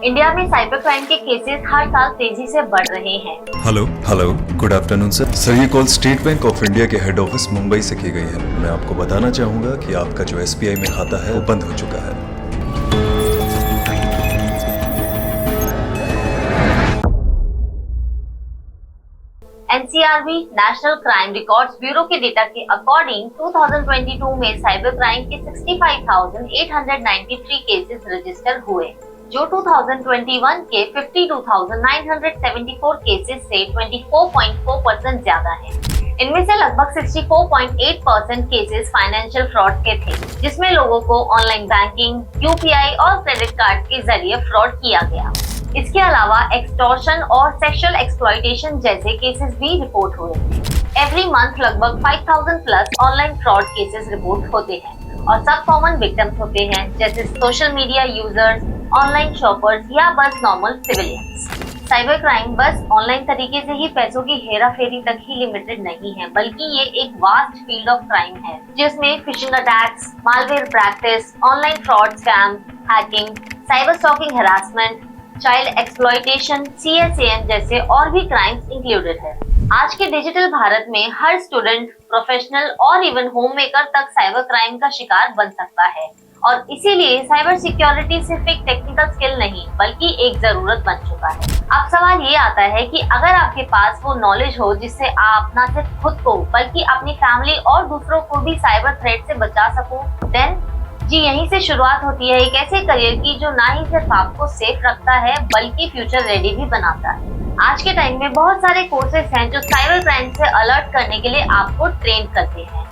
India में cyber crime के cases हर साल तेजी से बढ़ रहे हैं। Hello good afternoon sir. ये call State Bank of India के हेड ऑफिस मुंबई से की गई है। मैं आपको बताना चाहूंगा कि आपका जो एसबीआई में खाता है वो बंद हो चुका है। NCRB national crime records bureau के डेटा के अकॉर्डिंग 2022 में साइबर क्राइम के 65,893 केसेस रजिस्टर हुए, जो 2021 के 52,974 केसेस से 24.4% ज्यादा है। इनमें से लगभग 64.8% केसेस फाइनेंशियल फ्रॉड के थे, जिसमें लोगों को ऑनलाइन बैंकिंग, यूपीआई और क्रेडिट कार्ड के जरिए फ्रॉड किया गया। इसके अलावा एक्सटॉर्शन और सेक्सुअल एक्सप्लॉयटेशन जैसे केसेस भी रिपोर्ट हुए थे। एवरी मंथ लगभग 5,000 plus online fraud cases report होते हैं और सब कॉमन विक्टिम्स होते हैं, जैसे social media users, online shoppers या बस नॉर्मल सिविलियंस। साइबर क्राइम बस ऑनलाइन तरीके से ही पैसों की हेराफेरी तक ही लिमिटेड नहीं है, बल्कि ये एक वास्ट फील्ड ऑफ क्राइम है, जिसमें phishing attacks, malware practice, online fraud scam, hacking, cyber stalking, harassment, child exploitation, CSAM जैसे और भी क्राइम्स इंक्लूडेड है। आज के डिजिटल भारत में हर स्टूडेंट, प्रोफेशनल और इवन होम मेकर तक साइबर क्राइम का शिकार बन सकता है, और इसीलिए साइबर सिक्योरिटी सिर्फ एक टेक्निकल स्किल नहीं बल्कि एक जरूरत बन चुका है। अब सवाल ये आता है कि अगर आपके पास वो नॉलेज हो जिससे आप न सिर्फ खुद को बल्कि अपनी फैमिली और दूसरों को भी साइबर थ्रेट से बचा सको, देन जी यहीं से शुरुआत होती है एक ऐसे करियर की जो ना ही सिर्फ आपको सेफ रखता है बल्कि फ्यूचर रेडी भी बनाता है। आज के टाइम में बहुत सारे कोर्सेज हैं जो साइबर क्राइम से अलर्ट करने के लिए आपको ट्रेन करते हैं।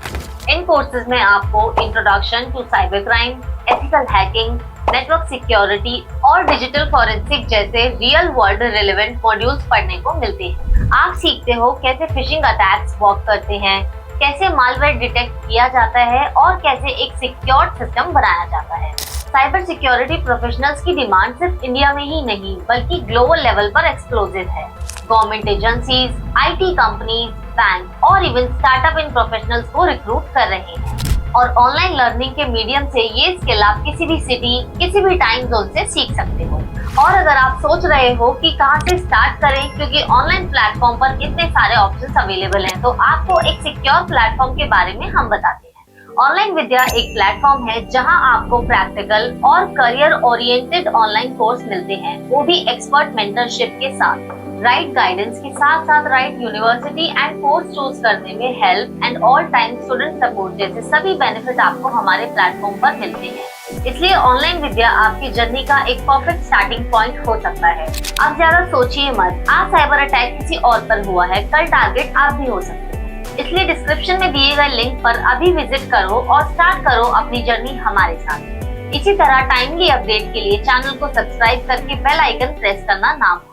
इन कोर्सेज में आपको introduction to cyber crime, ethical hacking, network security और डिजिटल फॉरेंसिक जैसे रियल वर्ल्ड रिलेवेंट मॉड्यूल्स पढ़ने को मिलते हैं। आप सीखते हो कैसे फिशिंग अटैक्स वर्क करते हैं, कैसे मालवेयर डिटेक्ट किया जाता है और कैसे एक सिक्योर्ड सिस्टम बनाया जाता है। साइबर सिक्योरिटी प्रोफेशनल्स की डिमांड सिर्फ इंडिया में ही नहीं बल्कि ग्लोबल लेवल पर एक्सप्लोसिव है। Government agencies, IT companies, bank और इवन स्टार्टअप इन प्रोफेशनल्स को रिक्रूट कर रहे हैं, और ऑनलाइन लर्निंग के मीडियम से ये स्किल आप किसी भी सिटी, किसी भी टाइम जोन से सीख सकते हो। और अगर आप सोच रहे हो कि कहां से स्टार्ट करें, क्योंकि ऑनलाइन प्लेटफॉर्म पर इतने सारे ऑप्शंस अवेलेबल हैं, तो आपको एक सिक्योर प्लेटफॉर्म के बारे में हम बताते हैं। ऑनलाइन विद्या एक प्लेटफॉर्म है जहां आपको प्रैक्टिकल और करियर ओरिएंटेड ऑनलाइन कोर्स मिलते हैं, वो भी एक्सपर्ट मेंटरशिप के साथ। राइट गाइडेंस के साथ साथ right university and course choose करने में help and all time student support जैसे सभी बेनिफिट आपको हमारे प्लेटफॉर्म पर मिलते हैं। इसलिए ऑनलाइन विद्या आपकी जर्नी का एक परफेक्ट स्टार्टिंग पॉइंट हो सकता है। अब ज्यादा सोचिए मत, आज साइबर अटैक किसी और पर हुआ है, कल टारगेट आप भी हो सकते हैं। इसलिए डिस्क्रिप्शन में दिए गए लिंक पर अभी विजिट करो और स्टार्ट करो अपनी जर्नी हमारे साथ। इसी तरह टाइमली अपडेट के लिए चैनल को सब्सक्राइब करके बेल आइकन प्रेस करना ना भूलें।